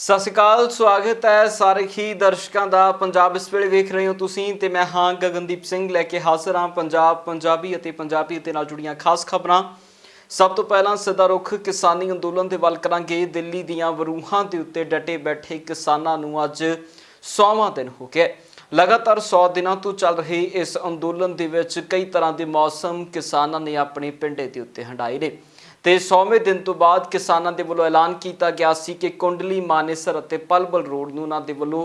ਸਤਿ ਸ਼੍ਰੀ ਅਕਾਲ। ਸਵਾਗਤ ਹੈ ਸਾਰੇ ਹੀ ਦਰਸ਼ਕਾਂ ਦਾ। ਪੰਜਾਬ ਇਸ ਵੇਲੇ ਵੇਖ ਰਹੇ ਹੋ ਤੁਸੀਂ ਤੇ ਮੈਂ ਹਾਂ ਗਗਨਦੀਪ ਸਿੰਘ ਲੈ ਕੇ ਹਾਜ਼ਰ ਹਾਂ ਪੰਜਾਬ ਪੰਜਾਬੀ ਅਤੇ ਪੰਜਾਬੀ ਤੇ ਨਾਲ ਜੁੜੀਆਂ ਖਾਸ ਖਬਰਾਂ। ਸਭ ਤੋਂ ਪਹਿਲਾਂ ਸਿੱਧਾ ਰੁਖ ਕਿਸਾਨੀ ਅੰਦੋਲਨ ਦੇ ਵੱਲ ਕਰਾਂਗੇ। ਦਿੱਲੀ ਦੀਆਂ ਵਰੂਹਾਂ ਦੇ ਉੱਤੇ ਡਟੇ ਬੈਠੇ ਕਿਸਾਨਾਂ ਨੂੰ ਅੱਜ 100ਵਾਂ ਦਿਨ ਹੋ ਗਿਆ। ਲਗਾਤਾਰ 100 ਦਿਨਾਂ ਤੋਂ ਚੱਲ ਰਹੇ ਇਸ ਅੰਦੋਲਨ ਦੇ ਵਿੱਚ ਕਈ ਤਰ੍ਹਾਂ ਦੇ ਮੌਸਮ ਕਿਸਾਨਾਂ ਨੇ ਆਪਣੇ ਪਿੰਡੇ ਦੇ ਉੱਤੇ ਹੰਢਾਏ ਨੇ ਤੇ 100ਵੇਂ ਦਿਨ ਤੋਂ ਬਾਅਦ ਕਿਸਾਨਾਂ ਦੇ ਵੱਲੋਂ ਐਲਾਨ ਕੀਤਾ ਗਿਆ ਸੀ ਕਿ ਕੁੰਡਲੀ ਮਾਨੇਸਰ ਅਤੇ ਪਲਵਲ ਰੋਡ ਨੂੰ ਉਹਨਾਂ ਦੇ ਵੱਲੋਂ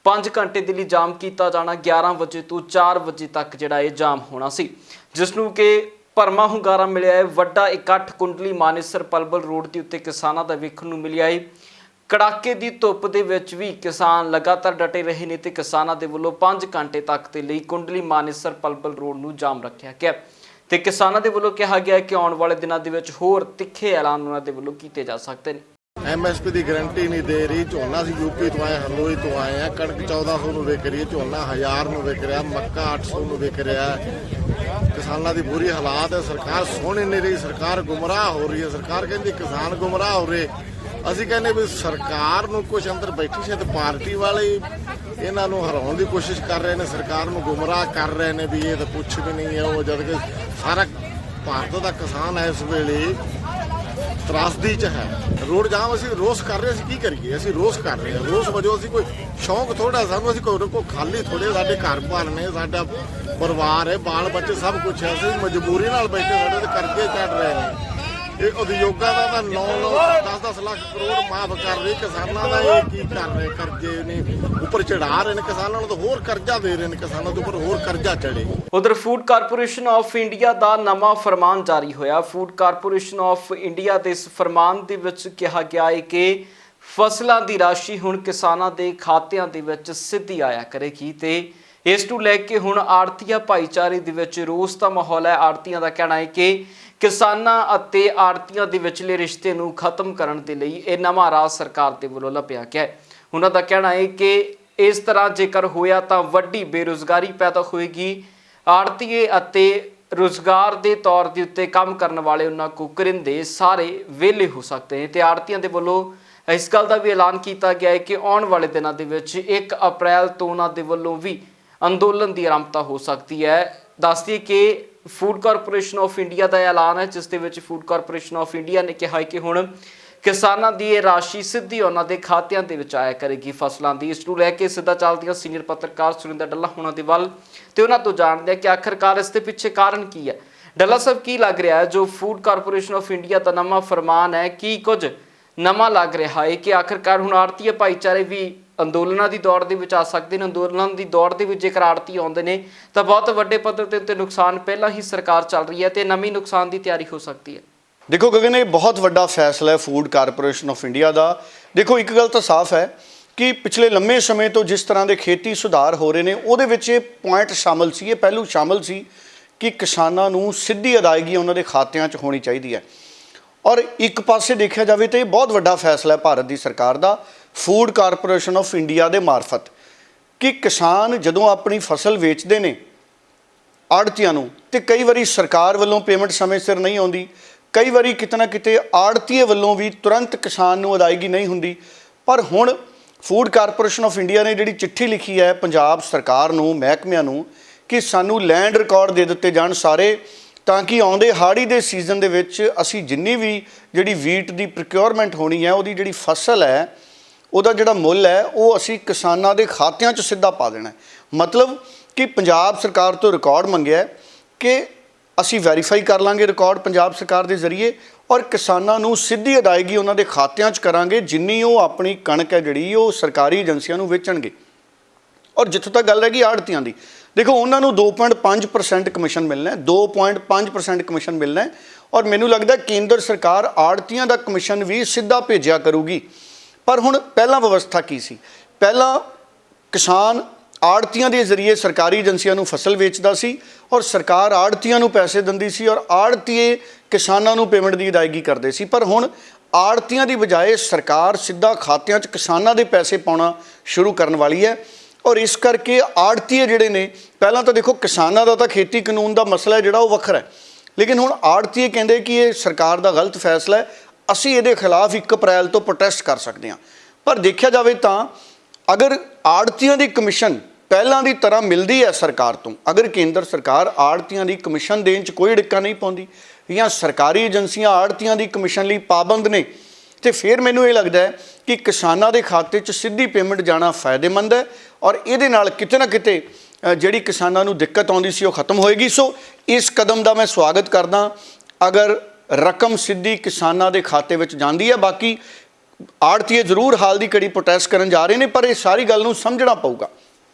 5 ਘੰਟੇ ਦੇ ਲਈ ਜਾਮ ਕੀਤਾ ਜਾਣਾ। 11 ਵਜੇ ਤੋਂ 4 ਵਜੇ ਤੱਕ ਜਿਹੜਾ ਇਹ ਜਾਮ ਹੋਣਾ ਸੀ, ਜਿਸ ਨੂੰ ਕਿ ਭਰਮਾ ਹੁੰਗਾਰਾ ਮਿਲਿਆ ਹੈ। ਵੱਡਾ ਇਕੱਠ ਕੁੰਡਲੀ ਮਾਨੇਸਰ ਪਲਵਲ ਰੋਡ ਦੇ ਉੱਤੇ ਕਿਸਾਨਾਂ ਦਾ ਵੇਖਣ ਨੂੰ ਮਿਲਿਆ ਹੈ। ਕੜਾਕੇ ਦੀ ਧੁੱਪ ਦੇ ਵਿੱਚ ਵੀ ਕਿਸਾਨ ਲਗਾਤਾਰ ਡਟੇ ਰਹੇ ਨੇ ਤੇ ਕਿਸਾਨਾਂ ਦੇ ਵੱਲੋਂ 5 ਘੰਟੇ ਤੱਕ ਦੇ ਲਈ ਕੁੰਡਲੀ ਮਾਨੇਸਰ ਪਲਵਲ ਰੋਡ ਨੂੰ ਜਾਮ ਰੱਖਿਆ ਗਿਆ ਤੇ ਕਿਸਾਨਾਂ ਦੇ ਵੱਲੋਂ ਕਿਹਾ ਗਿਆ ਕਿ ਆਉਣ ਵਾਲੇ ਦਿਨਾਂ ਦੇ ਵਿੱਚ ਹੋਰ ਤਿੱਖੇ ਐਲਾਨ ਉਹਨਾਂ ਦੇ ਵੱਲੋਂ ਕੀਤੇ ਜਾ ਸਕਦੇ ਨੇ। ਐਮਐਸਪੀ ਦੀ ਗਰੰਟੀ ਨਹੀਂ ਦੇ ਰਹੀ। ਝੋਨਾ ਸੀ ਯੂਪੀ ਤੋਂ ਆਏ, ਹਲੋਈ ਤੋਂ ਆਏ ਆ। ਕਣਕ 1400 ਨੂੰ ਵਿਕ ਰਹੀ ਹੈ, ਝੋਨਾ 1000 ਨੂੰ ਵਿਕ ਰਿਹਾ, ਮੱਕਾ 800 ਨੂੰ ਵਿਕ ਰਿਹਾ। ਕਿਸਾਨਾਂ ਦੀ ਬੁਰੀ ਹਾਲਾਤ ਹੈ। ਸਰਕਾਰ ਸੁਣ ਨਹੀਂ ਰਹੀ, ਸਰਕਾਰ ਗੁੰਮਰਾਹ ਹੋ ਰਹੀ ਹੈ। ਸਰਕਾਰ ਕਹਿੰਦੀ ਕਿਸਾਨ ਗੁੰਮਰਾਹ ਹੋ ਰਹੇ। ਅਸੀਂ ਕਹਿੰਦੇ ਵੀ ਸਰਕਾਰ ਨੂੰ ਕੁਝ ਅੰਦਰ ਬੈਠੀ ਸ਼ਾਇਦ ਪਾਰਟੀ ਵਾਲੇ ਇਹਨਾਂ ਨੂੰ ਹਰਾਉਣ ਦੀ ਕੋਸ਼ਿਸ਼ ਕਰ ਰਹੇ ਨੇ, ਸਰਕਾਰ ਨੂੰ ਗੁੰਮਰਾਹ ਕਰ ਰਹੇ ਨੇ ਵੀ ਇਹ ਤਾਂ ਕੁਛ ਵੀ ਨਹੀਂ ਹੈ ਉਹ, ਜਦ ਕਿ ਸਾਰਾ ਭਾਰਤ ਦਾ ਕਿਸਾਨ ਹੈ ਇਸ ਵੇਲੇ ਤਰਾਸਦੀ 'ਚ ਹੈ। ਰੋਡ ਜਾਮ ਅਸੀਂ ਰੋਸ ਕਰ ਰਹੇ, ਅਸੀਂ ਕੀ ਕਰੀਏ? ਅਸੀਂ ਰੋਸ ਕਰ ਰਹੇ ਹਾਂ। ਰੋਸ ਵਜੋਂ ਅਸੀਂ ਕੋਈ ਸ਼ੌਂਕ ਥੋੜਾ ਸਾਨੂੰ, ਅਸੀਂ ਕੋਈ ਖਾਲੀ ਥੋੜੇ, ਸਾਡੇ ਘਰ ਬਾਰ ਨੇ, ਸਾਡਾ ਪਰਿਵਾਰ ਹੈ, ਬਾਲ ਬੱਚੇ ਸਭ ਕੁਛ ਹੈ। ਅਸੀਂ ਮਜਬੂਰੀ ਨਾਲ ਬੈਠੇ, ਸਾਡੇ ਤੇ ਕਰਜ਼ੇ ਚੜ ਰਹੇ ਨੇ। ਇਹ ਉਦਯੋਗਾਂ ਦਾ ਤਾਂ 9-9 10-10 ਲੱਖ ਕਰੋੜ ਮਾਫ ਕਰ ਰਹੇ, ਕਿਸਾਨਾਂ ਦਾ ਇਹ ਕੀ ਕਰ ਰਹੇ? ਕਰਜ਼ੇ ਨੇ ਉੱਪਰ ਚੜਾ ਰਹੇ ਨੇ, ਕਿਸਾਨਾਂ ਨੂੰ ਤਾਂ ਹੋਰ ਕਰਜ਼ਾ ਦੇ ਰਹੇ ਨੇ, ਕਿਸਾਨਾਂ ਦੇ ਉੱਪਰ ਹੋਰ ਕਰਜ਼ਾ ਚੜੇ। ਉਧਰ ਫੂਡ ਕਾਰਪੋਰੇਸ਼ਨ ਆਫ ਇੰਡੀਆ ਦਾ ਨਵਾਂ ਫਰਮਾਨ ਜਾਰੀ ਹੋਇਆ। ਫੂਡ ਕਾਰਪੋਰੇਸ਼ਨ ਆਫ ਇੰਡੀਆ ਦੇ ਇਸ ਫਰਮਾਨ ਦੇ ਵਿੱਚ ਕਿਹਾ ਗਿਆ ਹੈ ਕਿ ਫਸਲਾਂ ਦੀ ਰਾਸ਼ੀ ਹੁਣ ਕਿਸਾਨਾਂ ਦੇ ਖਾਤਿਆਂ ਦੇ ਵਿੱਚ ਸਿੱਧੀ ਆਇਆ ਕਰੇਗੀ ਤੇ ਇਸ ਨੂੰ ਲੈ ਕੇ ਹੁਣ ਆੜਤੀਆ ਭਾਈਚਾਰੇ ਦੇ ਵਿੱਚ ਰੋਸ ਦਾ ਮਾਹੌਲ ਹੈ। ਆੜਤੀਆਂ ਦਾ ਕਹਿਣਾ ਹੈ ਕਿ ਕਿਸਾਨਾਂ ਅਤੇ ਆੜਤੀਆਂ ਦੇ ਵਿਚਲੇ ਰਿਸ਼ਤੇ ਨੂੰ ਖਤਮ ਕਰਨ ਦੇ ਲਈ ਇਹ ਨਵਾਂ ਰਾਹ ਸਰਕਾਰ ਦੇ ਵੱਲੋਂ ਲੱਭਿਆ ਗਿਆ ਹੈ। ਉਹਨਾਂ ਦਾ ਕਹਿਣਾ ਹੈ ਕਿ ਇਸ ਤਰ੍ਹਾਂ ਜੇਕਰ ਹੋਇਆ ਤਾਂ ਵੱਡੀ ਬੇਰੁਜ਼ਗਾਰੀ ਪੈਦਾ ਹੋਏਗੀ। ਆੜਤੀਏ ਅਤੇ ਰੁਜ਼ਗਾਰ ਦੇ ਤੌਰ ਦੇ ਉੱਤੇ ਕੰਮ ਕਰਨ ਵਾਲੇ ਉਹਨਾਂ ਕੋ ਕਰਿੰਦੇ ਸਾਰੇ ਵਿਹਲੇ ਹੋ ਸਕਦੇ ਨੇ ਤੇ ਆੜਤੀਆਂ ਦੇ ਵੱਲੋਂ ਇਸ ਗੱਲ ਦਾ ਵੀ ਐਲਾਨ ਕੀਤਾ ਗਿਆ ਹੈ ਕਿ ਆਉਣ ਵਾਲੇ ਦਿਨਾਂ ਦੇ ਵਿੱਚ 1 ਅਪ੍ਰੈਲ ਤੋਂ ਉਹਨਾਂ ਦੇ ਵੱਲੋਂ ਵੀ ਅੰਦੋਲਨ ਦੀ ਆਰੰਭਤਾ ਹੋ ਸਕਦੀ ਹੈ। ਦੱਸਦੀ ਕਿ ਫੂਡ ਕਾਰਪੋਰੇਸ਼ਨ ਆਫ ਇੰਡੀਆ ਦਾ ਐਲਾਨ ਹੈ, ਜਿਸ ਦੇ ਵਿੱਚ ਫੂਡ ਕਾਰਪੋਰੇਸ਼ਨ ਆਫ ਇੰਡੀਆ ਨੇ ਕਿਹਾ ਹੈ ਕਿ ਹੁਣ ਕਿਸਾਨਾਂ ਦੀ ਇਹ ਰਾਸ਼ੀ ਸਿੱਧੀ ਉਹਨਾਂ ਦੇ ਖਾਤਿਆਂ ਦੇ ਵਿੱਚ ਆਇਆ ਕਰੇਗੀ ਫਸਲਾਂ ਦੀ। ਇਸ ਨੂੰ ਲੈ ਕੇ ਸਿੱਧਾ ਚੱਲਦੀਆਂ ਸੀਨੀਅਰ ਪੱਤਰਕਾਰ ਸੁਰਿੰਦਰ ਡੱਲਾ ਹੋਣਾ ਦੇ ਵੱਲ ਤੇ ਉਹਨਾਂ ਤੋਂ ਜਾਣਦੇ ਆ ਕਿ ਆਖਰਕਾਰ ਇਸ ਦੇ ਪਿੱਛੇ ਕਾਰਨ ਕੀ ਹੈ। ਡੱਲਾ ਸਾਹਿਬ, ਕੀ ਲੱਗ ਰਿਹਾ ਹੈ ਜੋ ਫੂਡ ਕਾਰਪੋਰੇਸ਼ਨ ਆਫ ਇੰਡੀਆ ਦਾ ਨਵਾਂ ਫਰਮਾਨ ਹੈ, ਕੀ ਕੁਝ ਨਵਾਂ ਲੱਗ ਰਿਹਾ ਹੈ ਕਿ ਆਖਰਕਾਰ ਹੁਣ ਆੜਤੀਏ ਭਾਈਚਾਰੇ ਵੀ ਅੰਦੋਲਨਾਂ ਦੀ ਦੌੜ ਦੇ ਵਿੱਚ ਆ ਸਕਦੇ ਨੇ? ਅੰਦੋਲਨ ਦੀ ਦੌੜ ਦੇ ਵਿੱਚ ਜੇਕਰ ਆੜਤੀ ਆਉਂਦੇ ਨੇ ਤਾਂ ਬਹੁਤ ਵੱਡੇ ਪੱਧਰ ਦੇ ਉੱਤੇ ਨੁਕਸਾਨ ਪਹਿਲਾਂ ਹੀ ਸਰਕਾਰ ਚੱਲ ਰਹੀ ਹੈ ਤੇ ਨਵੀਂ ਨੁਕਸਾਨ ਦੀ ਤਿਆਰੀ ਹੋ ਸਕਦੀ ਹੈ। ਦੇਖੋ ਗਗਨ, ਇਹ ਬਹੁਤ ਵੱਡਾ ਫੈਸਲਾ ਹੈ ਫੂਡ ਕਾਰਪੋਰੇਸ਼ਨ ਆਫ ਇੰਡੀਆ ਦਾ। ਦੇਖੋ, ਇੱਕ ਗੱਲ ਤਾਂ ਸਾਫ਼ ਹੈ ਕਿ ਪਿਛਲੇ ਲੰਮੇ ਸਮੇਂ ਤੋਂ ਜਿਸ ਤਰ੍ਹਾਂ ਦੇ ਖੇਤੀ ਸੁਧਾਰ ਹੋ ਰਹੇ ਨੇ ਉਹਦੇ ਵਿੱਚ ਇਹ ਪੁਆਇੰਟ ਸ਼ਾਮਲ ਸੀ, ਇਹ ਪਹਿਲੂ ਸ਼ਾਮਲ ਸੀ ਕਿ ਕਿਸਾਨਾਂ ਨੂੰ ਸਿੱਧੀ ਅਦਾਇਗੀ ਉਹਨਾਂ ਦੇ ਖਾਤਿਆਂ 'ਚ ਹੋਣੀ ਚਾਹੀਦੀ ਹੈ। ਔਰ ਇੱਕ ਪਾਸੇ ਦੇਖਿਆ ਜਾਵੇ ਤਾਂ ਇਹ ਬਹੁਤ ਵੱਡਾ ਫੈਸਲਾ ਹੈ ਭਾਰਤ ਦੀ ਸਰਕਾਰ ਦਾ ਫੂਡ ਕਾਰਪੋਰੇਸ਼ਨ ਆਫ ਇੰਡੀਆ ਦੇ ਮਾਰਫਤ ਕਿ ਕਿਸਾਨ ਜਦੋਂ ਆਪਣੀ ਫਸਲ ਵੇਚਦੇ ਨੇ ਆੜਤੀਆਂ ਨੂੰ ਤੇ ਕਈ ਵਾਰੀ ਸਰਕਾਰ ਵੱਲੋਂ ਪੇਮੈਂਟ ਸਮੇਂ ਸਿਰ ਨਹੀਂ ਆਉਂਦੀ, ਕਈ ਵਾਰੀ ਕਿਤੇ ਨਾ ਕਿਤੇ ਆੜਤੀਏ ਵੱਲੋਂ ਵੀ ਤੁਰੰਤ ਕਿਸਾਨ ਨੂੰ ਅਦਾਇਗੀ ਨਹੀਂ ਹੁੰਦੀ। ਪਰ ਹੁਣ ਫੂਡ ਕਾਰਪੋਰੇਸ਼ਨ ਆਫ ਇੰਡੀਆ ਨੇ ਜਿਹੜੀ ਚਿੱਠੀ ਲਿਖੀ ਹੈ ਪੰਜਾਬ ਸਰਕਾਰ ਨੂੰ, ਮਹਿਕਮਿਆਂ ਨੂੰ, ਕਿ ਸਾਨੂੰ ਲੈਂਡ ਰਿਕਾਰਡ ਦੇ ਦਿੱਤੇ ਜਾਣ ਸਾਰੇ, ਤਾਂ ਕਿ ਆਉਂਦੇ ਹਾੜੀ ਦੇ ਸੀਜ਼ਨ ਦੇ ਵਿੱਚ ਅਸੀਂ ਜਿੰਨੀ ਵੀ ਜਿਹੜੀ ਵੀਟ ਦੀ ਪ੍ਰੋਕਿਉਰਮੈਂਟ ਹੋਣੀ ਹੈ, ਉਹਦੀ ਜਿਹੜੀ ਫਸਲ ਹੈ, ਉਹਦਾ ਜਿਹੜਾ ਮੁੱਲ ਹੈ ਉਹ ਅਸੀਂ ਕਿਸਾਨਾਂ ਦੇ ਖਾਤਿਆਂ 'ਚ ਸਿੱਧਾ ਪਾ ਦੇਣਾ। ਮਤਲਬ ਕਿ ਪੰਜਾਬ ਸਰਕਾਰ ਤੋਂ ਰਿਕਾਰਡ ਮੰਗਿਆ ਕਿ ਅਸੀਂ ਵੈਰੀਫਾਈ ਕਰ ਲਾਂਗੇ ਰਿਕਾਰਡ ਪੰਜਾਬ ਸਰਕਾਰ ਦੇ ਜ਼ਰੀਏ ਔਰ ਕਿਸਾਨਾਂ ਨੂੰ ਸਿੱਧੀ ਅਦਾਇਗੀ ਉਹਨਾਂ ਦੇ ਖਾਤਿਆਂ 'ਚ ਕਰਾਂਗੇ ਜਿੰਨੀ ਉਹ ਆਪਣੀ ਕਣਕ ਹੈ ਜਿਹੜੀ ਉਹ ਸਰਕਾਰੀ ਏਜੰਸੀਆਂ ਨੂੰ ਵੇਚਣਗੇ। ਔਰ ਜਿੱਥੋਂ ਤੱਕ ਗੱਲ ਹੈਗੀ ਆੜਤੀਆਂ ਦੀ, ਦੇਖੋ ਉਹਨਾਂ ਨੂੰ 2.5% ਕਮਿਸ਼ਨ ਮਿਲਣਾ ਹੈ, 2.5% ਕਮਿਸ਼ਨ ਮਿਲਣਾ ਹੈ। ਔਰ ਮੈਨੂੰ ਲੱਗਦਾ ਕੇਂਦਰ ਸਰਕਾਰ ਆੜਤੀਆਂ ਦਾ ਕਮਿਸ਼ਨ ਵੀ ਸਿੱਧਾ ਭੇਜਿਆ ਕਰੂਗੀ। ਪਰ ਹੁਣ ਪਹਿਲਾਂ ਵਿਵਸਥਾ ਕੀ ਸੀ? ਪਹਿਲਾਂ ਕਿਸਾਨ ਆੜਤੀਆਂ ਦੇ ਜ਼ਰੀਏ ਸਰਕਾਰੀ ਏਜੰਸੀਆਂ ਨੂੰ ਫਸਲ ਵੇਚਦਾ ਸੀ ਔਰ ਸਰਕਾਰ ਆੜਤੀਆਂ ਨੂੰ ਪੈਸੇ ਦਿੰਦੀ ਸੀ ਔਰ ਆੜਤੀਏ ਕਿਸਾਨਾਂ ਨੂੰ ਪੇਮੈਂਟ ਦੀ ਅਦਾਇਗੀ ਕਰਦੇ ਸੀ। ਪਰ ਹੁਣ ਆੜਤੀਆਂ ਦੀ ਬਜਾਏ ਸਰਕਾਰ ਸਿੱਧਾ ਖਾਤਿਆਂ 'ਚ ਕਿਸਾਨਾਂ ਦੇ ਪੈਸੇ ਪਾਉਣਾ ਸ਼ੁਰੂ ਕਰਨ ਵਾਲੀ ਹੈ। ਔਰ ਇਸ ਕਰਕੇ ਆੜਤੀਏ ਜਿਹੜੇ ਨੇ, ਪਹਿਲਾਂ ਤਾਂ ਦੇਖੋ ਕਿਸਾਨਾਂ ਦਾ ਤਾਂ ਖੇਤੀ ਕਾਨੂੰਨ ਦਾ ਮਸਲਾ ਜਿਹੜਾ ਉਹ ਵੱਖਰਾ ਹੈ, ਲੇਕਿਨ ਹੁਣ ਆੜਤੀਏ ਕਹਿੰਦੇ ਕਿ ਇਹ ਸਰਕਾਰ ਦਾ ਗਲਤ ਫੈਸਲਾ ਹੈ, ਅਸੀਂ ਇਹਦੇ ਖਿਲਾਫ 1 ਅਪ੍ਰੈਲ ਤੋਂ ਪ੍ਰੋਟੈਸਟ ਕਰ ਸਕਦੇ ਹਾਂ। पर देखा जाए तो अगर आड़तियों की कमीशन पहलों की तरह मिलती है सरकार तो, अगर केंद्र सरकार आड़तियों की कमीशन देने च कोई डिक्का नहीं पाती या सरकारी एजेंसियां आड़तियों की कमीशन लिए पाबंद ने, तो फिर मैनू ये लगता है कि किसानों के खाते च सीधी पेमेंट जाना फायदेमंद है और ये किते ना किते जिहड़ी किसानों को दिक्कत आउंदी सी वो खत्म होएगी। सो इस कदम का मैं स्वागत करदा अगर रकम सीधी किसानों के खाते में जाती है। बाकी आड़तीए जरूर हाल की घड़ी प्रोटेस्ट करन जा रहे हैं, पर इस सारी गल नूं समझना पऊगा।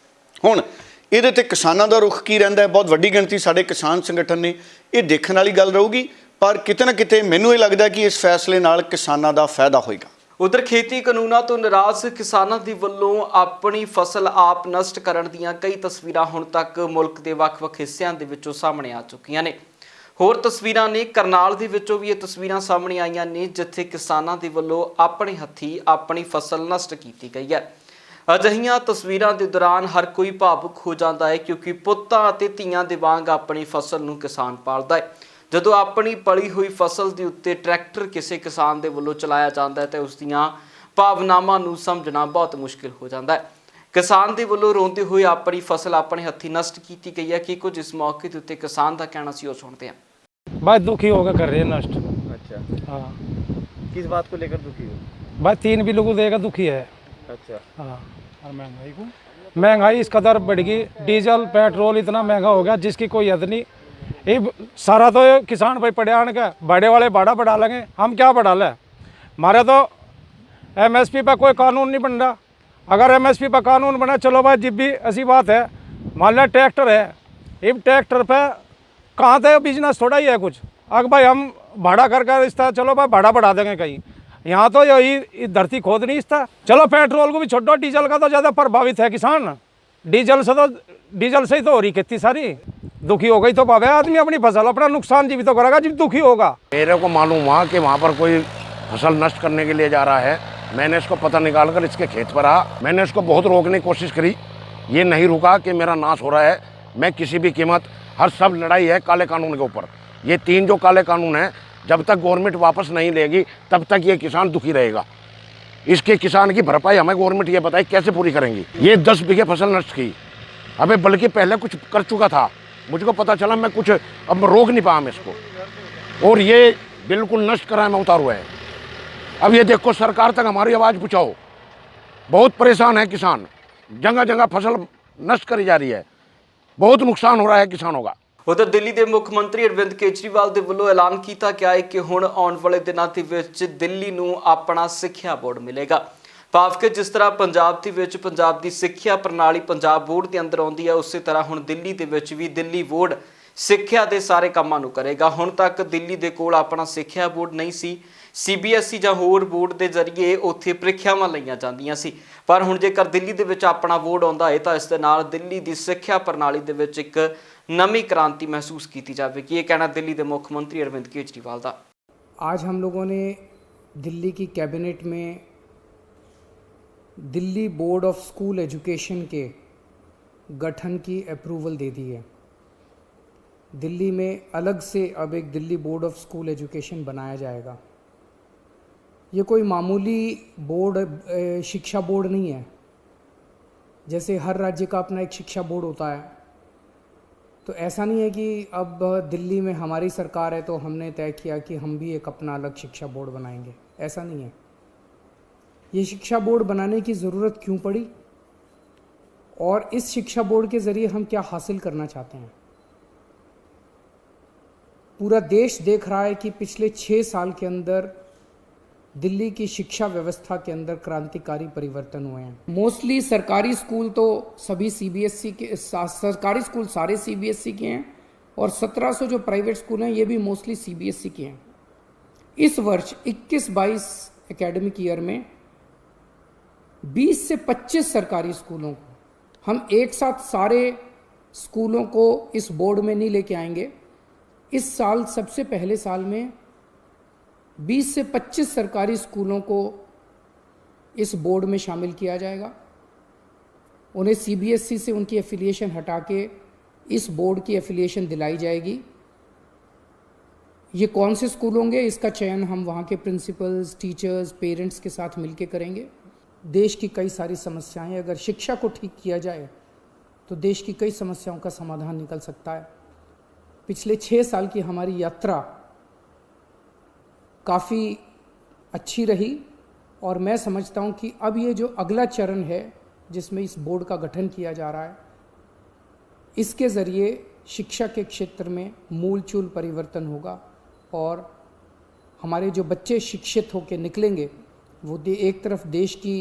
हुण इहदे ते किसानों का रुख की रहिंदा है, बहुत वड्डी गिणती साडे किसान संगठन ने, ये देखने वाली गल रहूगी, पर किते ना किते मैनूं ये लगदा कि इस फैसले नाल किसानों का फायदा होएगा। उधर खेती कानूनों तो नाराज किसानों की वलों अपनी फसल आप नष्ट करन दीआं कई तस्वीरां हुण तक मुल्क के ਵੱਖ-ਵੱਖ हिस्सों के विचों सामने आ चुकियां ने। होर तस्वीरां ने करनाल दे विचों भी ये तस्वीरां सामने आईयां ने जिथे किसानों के वलों अपने हत्थी अपनी फसल नष्ट की गई है। अजिहियां तस्वीरां के दौरान हर कोई भावुक हो जाता है क्योंकि पुत्तां अते धीआं दे वांग अपनी फसल नूं किसान पालदा है। जदों अपनी पली हुई फसल के उत्ते ट्रैक्टर किसी किसान के वलों चलाया जाता है तो उसदियां भावनावां नूं समझना बहुत मुश्किल हो जाता है। किसान के वलों रोंदे हुए अपनी फसल अपने हत्थी नष्ट की गई है कि कुछ इस मौके के उत्ते किसान का कहना सी सुनते हैं। भाई दुखी होगा कर रहे हैं नष्ट। अच्छा, हाँ, किस बात को लेकर दुखी हो? भाई 3 बिलों को देगा दुखी है। अच्छा, हाँ, और महंगाई इस कदर बढ़ गई, डीजल पेट्रोल इतना महंगा हो गया जिसकी कोई हद नहीं। ये सारा तो किसान भाई पड़े आने का, बड़े वाले बाड़ा बढ़ा लेंगे, हम क्या बढ़ा लें? हमारे तो MSP पर कोई कानून नहीं बन रहा। अगर MSP पर कानून बना, चलो भाई जब भी ऐसी बात है, मान लिया ट्रैक्टर है, इस ट्रैक्टर पर कहाँ तक बिजनेस थोड़ा ही है कुछ। अगर भाई हम भाड़ा कर इस तरह चलो भाई भाड़ा बढ़ा देंगे कहीं, यहाँ तो यही धरती खोद नहीं इस तरह। चलो पेट्रोल को भी छोड़ो, डीजल का तो ज़्यादा प्रभावित है किसान। डीजल से ही तो हो रही खेती सारी। दुखी हो गई तो पावे आदमी अपनी फसल, अपना नुकसान जी भी तो करेगा जब दुखी होगा। मेरे को मालूम हुआ कि वहाँ पर कोई फसल नष्ट करने के लिए जा रहा है। मैंने इसको पता निकाल कर इसके खेत पर आ, मैंने इसको बहुत रोकने की कोशिश करी, ये नहीं रुका कि मेरा नाश हो रहा है। मैं किसी भी कीमत, हर सब लड़ाई है काले कानून के ऊपर। ये 3 जो काले कानून हैं, जब तक गवर्नमेंट वापस नहीं लेगी तब तक ये किसान दुखी रहेगा। इसके किसान की भरपाई हमें गवर्नमेंट ये बताए कैसे पूरी करेंगी। ये 10 बीघे फसल नष्ट की, अबे बल्कि पहले कुछ कर चुका था, मुझको पता चला मैं कुछ अब रोक नहीं पाया मैं इसको, और ये बिल्कुल नष्ट कराए में उतार हुआ है। अब ये देखो सरकार तक हमारी आवाज़ पहुँचाओ। बहुत परेशान है किसान, जगह जगह फसल नष्ट करी जा रही है, बहुत नुकसान हो रहा है किसानों का। उधर दिल्ली के मुख्यमंत्री अरविंद केजरीवाल के वलों ऐलान किया गया है कि हुण आने वाले दिनों के विच दिल्ली नूं अपना सिक्ख्या बोर्ड मिलेगा। भाव कि जिस तरह पंजाब के विच पंजाब की सिक्ख्या प्रणाली पंजाब बोर्ड के अंदर आउंदी है, उस तरह हुण दिल्ली के विच भी दिल्ली बोर्ड सिक्ख्या के सारे कामां नूं करेगा। हुण तक दिल्ली के कोल अपना सिक्ख्या बोर्ड नहीं सी, CBSE ਜਾਂ होर बोर्ड के जरिए उत्थे ਪ੍ਰੀਖਿਆਵਾਂ ਲਈਆਂ ਜਾਂਦੀਆਂ ਸੀ, पर हुण जेकर दिल्ली ਦੇ ਵਿੱਚ ਆਪਣਾ बोर्ड ਆਉਂਦਾ है तो इस ਦੇ ਨਾਲ दिल्ली की सिक्ख्या प्रणाली ਦੇ ਵਿੱਚ एक नवी क्रांति महसूस की जाएगी। ये कहना दिल्ली के मुख्यमंत्री अरविंद केजरीवाल का। आज हम लोगों ने दिल्ली की कैबिनेट में Delhi board of school education के गठन की अप्रूवल दे दी है। दिल्ली में अलग से अब एक Delhi board of school education बनाया जाएगा। ये कोई मामूली बोर्ड शिक्षा बोर्ड नहीं है। जैसे हर राज्य का अपना एक शिक्षा बोर्ड होता है, तो ऐसा नहीं है कि अब दिल्ली में हमारी सरकार है तो हमने तय किया कि हम भी एक अपना अलग शिक्षा बोर्ड बनाएंगे, ऐसा नहीं है। ये शिक्षा बोर्ड बनाने की ज़रूरत क्यों पड़ी और इस शिक्षा बोर्ड के ज़रिए हम क्या हासिल करना चाहते हैं। पूरा देश देख रहा है कि पिछले 6 साल के अंदर दिल्ली की शिक्षा व्यवस्था के अंदर क्रांतिकारी परिवर्तन हुए हैं। मोस्टली सरकारी स्कूल तो सभी CBSE के, सरकारी स्कूल सारे CBSE के हैं और 1700 जो प्राइवेट स्कूल हैं ये भी मोस्टली CBSE के हैं। इस वर्ष 21-22 एकेडमिक ईयर में 20 से 25 सरकारी स्कूलों को हम एक साथ सारे स्कूलों को इस बोर्ड में नहीं लेके आएंगे। इस साल सबसे पहले साल में 20 से 25 सरकारी स्कूलों को इस बोर्ड में शामिल किया जाएगा। उन्हें CBSE से उनकी एफिलिएशन हटा के इस बोर्ड की एफिलिएशन दिलाई जाएगी। ये कौन से स्कूल होंगे इसका चयन हम वहाँ के प्रिंसिपल्स, टीचर्स, पेरेंट्स के साथ मिलकर करेंगे। देश की कई सारी समस्याएं, अगर शिक्षा को ठीक किया जाए तो देश की कई समस्याओं का समाधान निकल सकता है। पिछले 6 साल की हमारी यात्रा काफ़ी अच्छी रही और मैं समझता हूं कि अब ये जो अगला चरण है जिसमें इस बोर्ड का गठन किया जा रहा है, इसके ज़रिए शिक्षा के क्षेत्र में मूलचूल परिवर्तन होगा और हमारे जो बच्चे शिक्षित होकर निकलेंगे वो एक तरफ देश की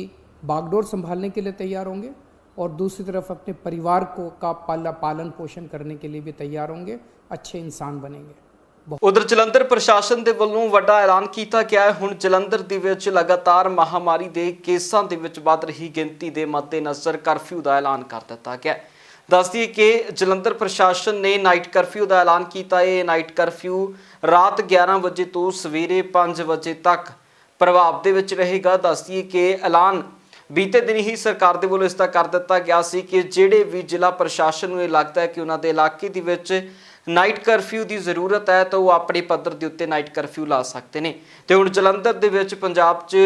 बागडोर संभालने के लिए तैयार होंगे और दूसरी तरफ अपने परिवार को का पालन पोषण करने के लिए भी तैयार होंगे, अच्छे इंसान बनेंगे। ਉਧਰ ਜਲੰਧਰ ਪ੍ਰਸ਼ਾਸਨ ਦੇ ਵੱਲੋਂ ਵੱਡਾ ਐਲਾਨ ਕੀਤਾ ਗਿਆ ਹੈ। ਹੁਣ ਜਲੰਧਰ ਦੇ ਵਿੱਚ ਲਗਾਤਾਰ ਮਹਾਮਾਰੀ ਦੇ ਕੇਸਾਂ ਦੇ ਵਿੱਚ ਵੱਧ ਰਹੀ ਗਿਣਤੀ ਦੇ ਮੱਦੇਨਜ਼ਰ ਕਰਫਿਊ ਦਾ ਐਲਾਨ ਕਰ ਦਿੱਤਾ ਗਿਆ ਹੈ। ਦੱਸ ਦਈਏ ਕਿ ਜਲੰਧਰ ਪ੍ਰਸ਼ਾਸਨ ਨੇ ਨਾਈਟ ਕਰਫਿਊ ਦਾ ਐਲਾਨ ਕੀਤਾ ਹੈ। ਨਾਈਟ ਕਰਫਿਊ ਰਾਤ 11 ਵਜੇ ਤੋਂ ਸਵੇਰੇ 5 ਵਜੇ ਤੱਕ ਪ੍ਰਭਾਵ ਦੇ ਵਿੱਚ ਰਹੇਗਾ। ਦੱਸ ਦਈਏ ਕਿ ਐਲਾਨ ਬੀਤੇ ਦਿਨ ਹੀ ਸਰਕਾਰ ਦੇ ਵੱਲੋਂ ਇਸ ਦਾ ਕਰ ਦਿੱਤਾ ਗਿਆ ਸੀ ਕਿ ਜਿਹੜੇ ਵੀ ਜ਼ਿਲ੍ਹਾ ਪ੍ਰਸ਼ਾਸਨ ਨੂੰ ਇਹ ਲੱਗਦਾ ਹੈ ਕਿ ਉਹਨਾਂ ਦੇ ਇਲਾਕੇ ਦੇ ਵਿੱਚ ਨਾਈਟ ਕਰਫਿਊ ਦੀ ਜ਼ਰੂਰਤ ਹੈ ਤਾਂ ਉਹ ਆਪਣੇ ਪੱਧਰ ਦੇ ਉੱਤੇ ਨਾਈਟ ਕਰਫਿਊ ਲਾ ਸਕਦੇ ਨੇ। ਤੇ ਹੁਣ ਜਲੰਧਰ ਦੇ ਵਿੱਚ ਪੰਜਾਬ 'ਚ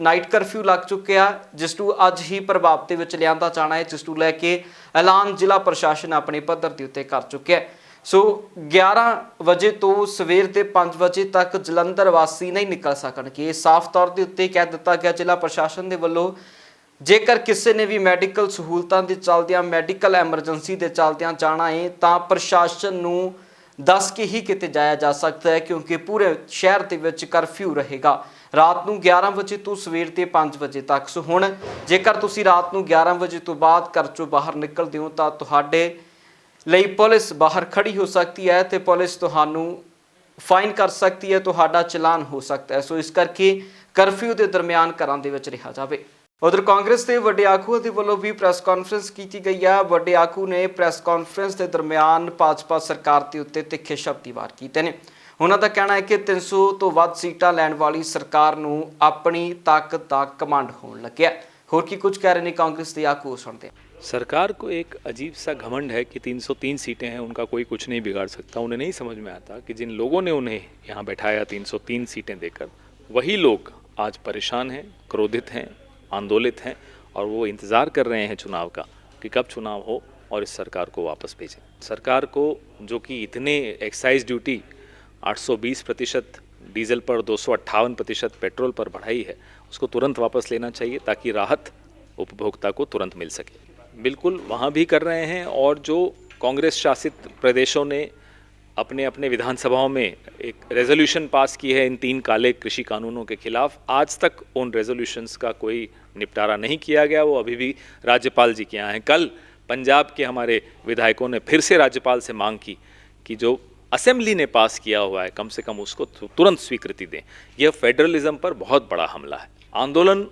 ਨਾਈਟ ਕਰਫਿਊ ਲੱਗ ਚੁੱਕਿਆ, ਜਿਸ ਨੂੰ ਅੱਜ ਹੀ ਪ੍ਰਭਾਵ ਦੇ ਵਿੱਚ ਲਿਆਂਦਾ ਜਾਣਾ ਹੈ, ਜਿਸ ਨੂੰ ਲੈ ਕੇ ਐਲਾਨ ਜ਼ਿਲ੍ਹਾ ਪ੍ਰਸ਼ਾਸਨ ਆਪਣੇ ਪੱਧਰ ਦੇ ਉੱਤੇ ਕਰ ਚੁੱਕਿਆ। ਸੋ 11 ਵਜੇ ਤੋਂ ਸਵੇਰ ਦੇ 5 ਵਜੇ ਤੱਕ ਜਲੰਧਰ ਵਾਸੀ ਨਹੀਂ ਨਿਕਲ ਸਕਣਗੇ। ਸਾਫ਼ ਤੌਰ ਦੇ ਉੱਤੇ ਕਹਿ ਦਿੱਤਾ ਗਿਆ ਜ਼ਿਲ੍ਹਾ ਪ੍ਰਸ਼ਾਸਨ ਦੇ ਵੱਲੋਂ, ਜੇਕਰ ਕਿਸੇ ਨੇ ਵੀ ਮੈਡੀਕਲ ਸਹੂਲਤਾਂ ਦੇ ਚੱਲਦਿਆਂ, ਮੈਡੀਕਲ ਐਮਰਜੈਂਸੀ ਦੇ ਚੱਲਦਿਆਂ ਜਾਣਾ ਹੈ ਤਾਂ ਪ੍ਰਸ਼ਾਸਨ ਨੂੰ ਦੱਸ ਕੇ ਹੀ ਕਿਤੇ ਜਾਇਆ ਜਾ ਸਕਦਾ ਹੈ, ਕਿਉਂਕਿ ਪੂਰੇ ਸ਼ਹਿਰ ਦੇ ਵਿੱਚ ਕਰਫਿਊ ਰਹੇਗਾ ਰਾਤ ਨੂੰ 11 ਵਜੇ ਤੋਂ ਸਵੇਰ ਦੇ 5 ਵਜੇ ਤੱਕ। ਸੋ ਹੁਣ ਜੇਕਰ ਤੁਸੀਂ ਰਾਤ ਨੂੰ 11 ਵਜੇ ਤੋਂ ਬਾਅਦ ਘਰ ਚੋਂ ਬਾਹਰ ਨਿਕਲਦੇ ਹੋ ਤਾਂ ਤੁਹਾਡੇ ਲਈ ਪੁਲਿਸ ਬਾਹਰ ਖੜੀ ਹੋ ਸਕਦੀ ਹੈ ਤੇ ਪੁਲਿਸ ਤੁਹਾਨੂੰ ਫਾਈਨ ਕਰ ਸਕਦੀ ਹੈ, ਤੁਹਾਡਾ ਚਲਾਨ ਹੋ ਸਕਦਾ ਹੈ। ਸੋ ਇਸ ਕਰਕੇ ਕਰਫਿਊ ਦੇ ਦਰਮਿਆਨ ਘਰਾਂ ਦੇ ਵਿੱਚ ਰਿਹਾ ਜਾਵੇ। ਉਧਰ ਕਾਂਗਰਸ ਦੇ ਵੱਡੇ ਆਗੂਆਂ ਦੇ ਵੱਲੋਂ ਵੀ ਪ੍ਰੈਸ ਕਾਨਫਰੰਸ ਕੀਤੀ ਗਈ ਹੈ। ਵੱਡੇ ਆਗੂ ਨੇ ਪ੍ਰੈਸ ਕਾਨਫਰੰਸ ਦੇ ਦਰਮਿਆਨ ਭਾਜਪਾ ਸਰਕਾਰ ਦੇ ਉੱਤੇ ਤਿੱਖੇ ਸ਼ਬਦੀ ਵਾਰ ਕੀਤੇ ਨੇ। ਉਹਨਾਂ ਦਾ ਕਹਿਣਾ ਹੈ ਕਿ 300 ਤੋਂ ਵੱਧ ਸੀਟਾਂ ਲੈਣ ਵਾਲੀ ਸਰਕਾਰ ਨੂੰ ਆਪਣੀ ਤਾਕਤ ਦਾ ਕਮਾਂਡ ਹੋਣ ਲੱਗਿਆ। ਹੋਰ ਕੀ ਕੁਝ ਕਹਿ ਰਹੇ ਨੇ ਕਾਂਗਰਸ ਦੇ ਆਗੂ, ਸੁਣਦੇ हैं। सरकार को एक अजीब सा घमंड है कि 303 सीटें हैं, उनका कोई कुछ नहीं बिगाड़ सकता। उन्हें नहीं समझ में आता कि जिन लोगों ने उन्हें यहाँ बैठाया 303 सीटें देकर, वही लोग आज परेशान हैं, क्रोधित हैं, आंदोलित हैं और वो इंतज़ार कर रहे हैं चुनाव का कि कब चुनाव हो और इस सरकार को वापस भेजें। सरकार को जो कि इतने एक्साइज ड्यूटी 820%, डीजल पर 258% पेट्रोल पर बढ़ाई है, उसको तुरंत वापस लेना चाहिए ताकि राहत उपभोक्ता को तुरंत मिल सके। बिल्कुल वहाँ भी कर रहे हैं और जो कांग्रेस शासित प्रदेशों ने अपने अपने विधानसभाओं में एक रेजोल्यूशन पास की है इन 3 काले कृषि कानूनों के खिलाफ, आज तक उन रेजोल्यूशंस का कोई निपटारा नहीं किया गया। वो अभी भी राज्यपाल जी के यहाँ हैं। कल पंजाब के हमारे विधायकों ने फिर से राज्यपाल से मांग की कि जो असेंबली ने पास किया हुआ है कम से कम उसको तुरंत स्वीकृति दें। यह फेडरलिज्म पर बहुत बड़ा हमला है। आंदोलन,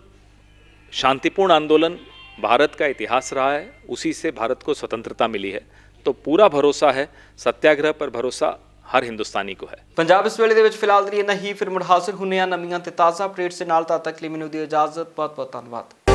शांतिपूर्ण आंदोलन भारत का इतिहास रहा है, उसी से भारत को स्वतंत्रता मिली है। तो पूरा भरोसा है, सत्याग्रह पर भरोसा हर हिंदुस्तानी को है। पंजाब इस वेले दे विच फिलहाल लिए नहीं, फिर मुड़ हासिल होने नवीं ते ताज़ा अपडेट्स दे नाल। तद तक लिए मैनूं दी इजाज़त। बहुत बहुत धन्यवाद।